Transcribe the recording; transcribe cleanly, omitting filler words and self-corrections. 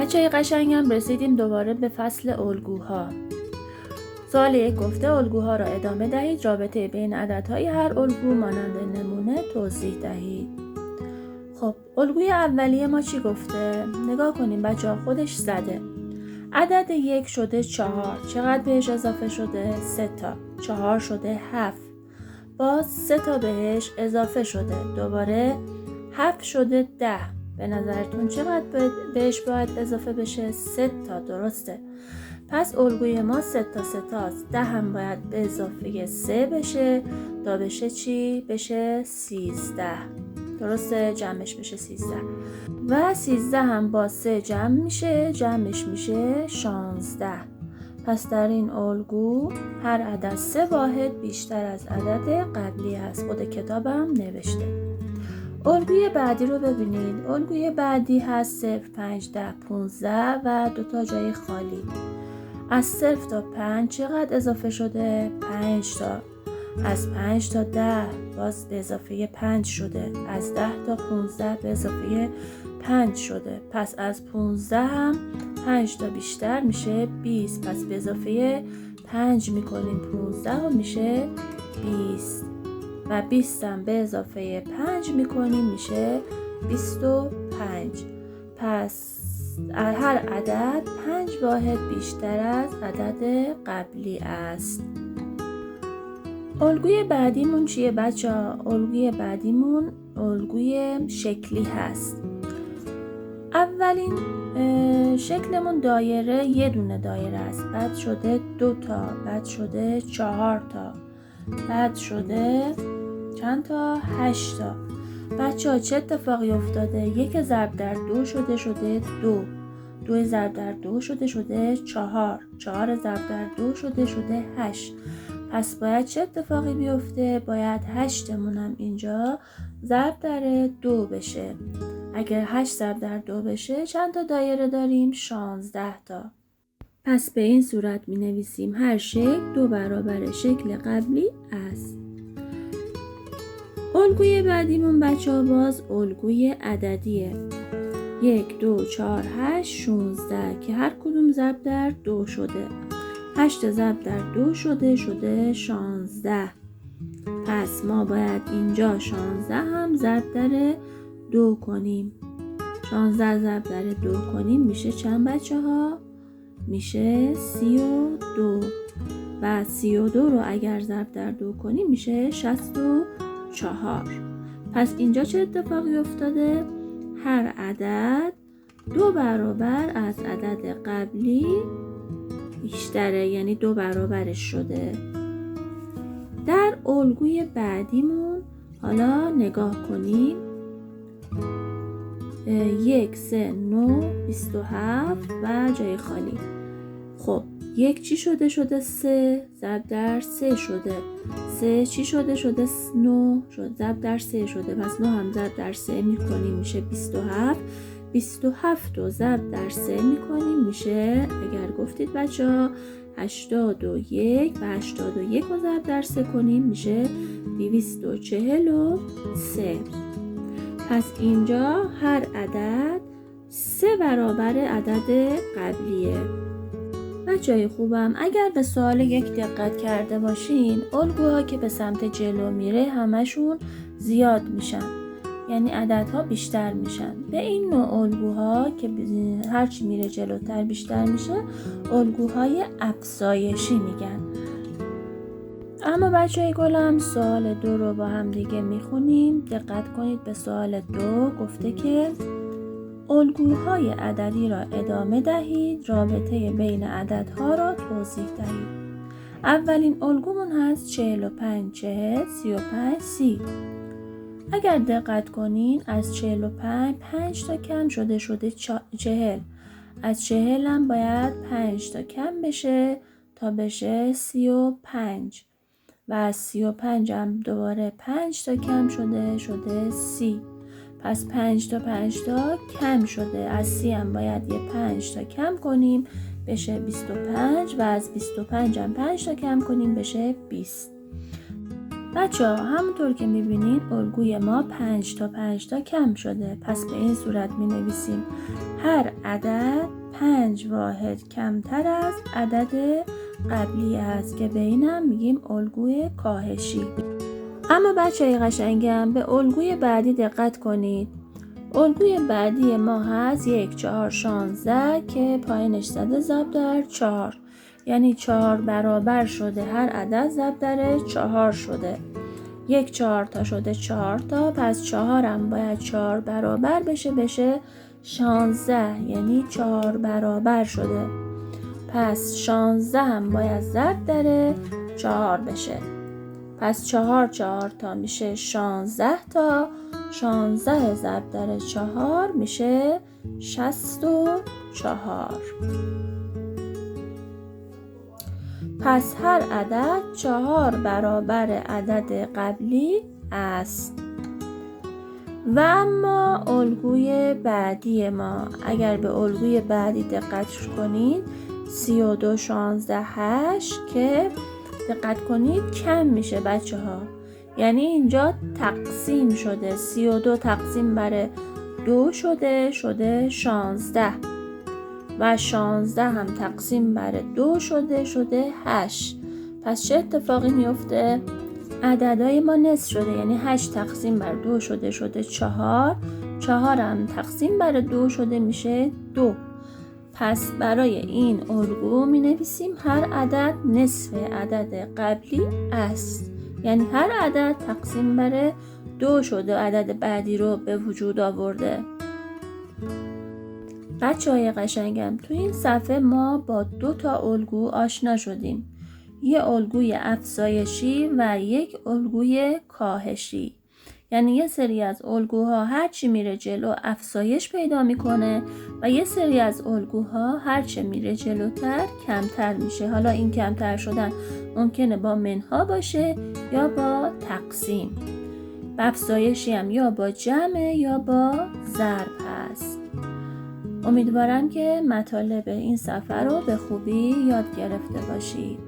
بچه‌های قشنگم، رسیدیم دوباره به فصل الگوها. سوال 1 گفته الگوها را ادامه دهید، رابطه بین عددهای هر الگو مانند نمونه توضیح دهید. خب الگوی اولیه ما چی گفته؟ نگاه کنیم بچه‌ها، خودش زده. عدد 1 شده 4، چقدر بهش اضافه شده؟ 3 تا. 4 شده 7، باز 3 تا بهش اضافه شده، دوباره 7 شده 10. به نظرتون چقدر بهش باید اضافه بشه؟ 3 تا، درسته. پس الگوی ما 3 تا 3 تاست. 10 هم باید به اضافه 3 بشه تا بشه چی؟ بشه 13. درسته، جمعش بشه 13. و 13 هم با 3 جمع میشه، جمعش میشه 16. پس در این الگو هر عدد 3 واحد بیشتر از عدد قبلی است. خود کتابم نوشته. الگوی بعدی رو ببینید. الگوی بعدی هست 0، 5، 10، 15 و 2 تا جای خالی. از 0 تا 5 چقدر اضافه شده؟ 5 تا. از 5 تا 10 باز به اضافه 5 شده. از 10 تا 15 به اضافه 5 شده. پس از 15 هم 5 تا بیشتر میشه 20. پس به اضافه 5 میکنیم 15 و میشه 20. و 20 هم به اضافه 5 میکنیم میشه 25. پس هر عدد 5 واحد بیشتر از عدد قبلی است. الگوی بعدیمون چیه بچه ها؟ الگوی بعدیمون الگوی شکلی هست. اولین شکلمون دایره، یه دونه دایره است. بعد شده 2 تا، بعد شده 4 تا، بعد شده چند تا؟ 8 تا. بچه ها چه اتفاقی افتاده؟ 1 ضرب در 2 شده 2، 2 ضرب در 2 شده 4، 4 ضرب در 2 شده 8. پس باید چه اتفاقی بیفته؟ باید 8 مونم اینجا ضرب در 2 بشه. اگر 8 ضرب در 2 بشه چند تا دایره داریم؟ 16 تا. پس به این صورت می نویسیم هر شکل 2 برابر شکل قبلی است. الگوی بعدیمون بچه ها باز الگوی عددیه. 1، 2، 4، 8، 16 که هر کدوم ضرب در 2 شده. 8 ضرب در 2 شده 16. پس ما باید اینجا 16 هم ضرب در 2 کنیم. 16 ضرب در 2 کنیم میشه چند بچه ها؟ میشه 32. و 32 رو اگر ضرب در 2 کنیم میشه 64. پس اینجا چه اتفاقی افتاده؟ هر عدد 2 برابر از عدد قبلی بیشتره، یعنی 2 برابرش شده. در الگوی بعدیمون حالا نگاه کنیم. 1، 3، 9، 27 و جای خالی. خب 1 چی شده 3 ضرب در 3 شده. 3 چی شده 9 ضرب در 3 شده. پس 9 هم ضرب در 3 میکنیم میشه 27. 27 رو ضرب در 3 میکنیم میشه، اگر گفتید بچه ها، 81 و 81 رو ضرب در 3 کنیم میشه 243. پس اینجا هر عدد 3 برابر عدد قبلیه. بچه‌های خوبم، اگر به سوال 1 دقت کرده باشین، الگوها که به سمت جلو میره همشون زیاد میشن، یعنی عددها بیشتر میشن. به این نوع الگوها که هرچی میره جلوتر بیشتر میشه الگوهای افزایشی میگن. اما بچه‌های گلم، سوال 2 رو با هم دیگه میخونیم. دقت کنید به سوال 2. گفته که الگوهای عددی را ادامه دهید، رابطه بین عددها را توضیح دهید. اولین الگومون هست 45، 40، 35، 30. اگر دقت کنین از 45 5 تا کم شده 40. از 40 هم باید 5 تا کم بشه تا بشه 35. و از 35 هم دوباره 5 تا کم شده 30. پس 5 تا 5 تا کم شده. از 30 هم باید یه 5 تا کم کنیم بشه 25 و از 25 هم 5 تا کم کنیم بشه 20. بچه ها همونطور که میبینین الگوی ما 5 تا 5 تا کم شده. پس به این صورت می نویسیم هر عدد 5 واحد کمتر از عدد قبلی است که به اینم میگیم الگوی کاهشی. اما بچه های قشنگم به الگوی بعدی دقت کنید. الگوی بعدی ما هست 1 4 16 که پایینش زده ضرب در 4. یعنی 4 برابر شده، هر عدد ضرب در 4 شده. 1 4 تا شده 4 تا، پس 4 هم باید 4 برابر بشه 16، یعنی 4 برابر شده. پس 16 هم باید ضرب در 4 بشه. پس 4 تا میشه 16 تا، 16 ضرب در 4 میشه 64. پس هر عدد 4 برابر عدد قبلی است. و اما الگوی بعدی ما، اگر به الگوی بعدی دقت کنید 32 16 8 که دقت کنید کم میشه بچه ها. یعنی اینجا تقسیم شده، 32 تقسیم بر 2 شده 16 و 16 هم تقسیم بر 2 شده 8. پس چه اتفاقی میفته؟ عددهای ما نصف شده، یعنی 8 تقسیم بر 2 شده 4. 4 هم تقسیم بر 2 شده میشه 2. پس برای این الگو می نویسیم هر عدد نصف عدد قبلی است. یعنی هر عدد تقسیم بر 2 شده عدد بعدی رو به وجود آورده. بچه های قشنگم، تو این صفحه ما با 2 تا الگو آشنا شدیم. یه الگوی افزایشی و یک الگوی کاهشی. یعنی یه سری از الگوها هرچی میره جلو افزایش پیدا میکنه و یه سری از الگوها هرچی میره جلوتر کمتر میشه. حالا این کمتر شدن ممکنه با منها باشه یا با تقسیم. افزایشی هم یا با جمع یا با ضرب هست. امیدوارم که مطالب این صفحه رو به خوبی یاد گرفته باشید.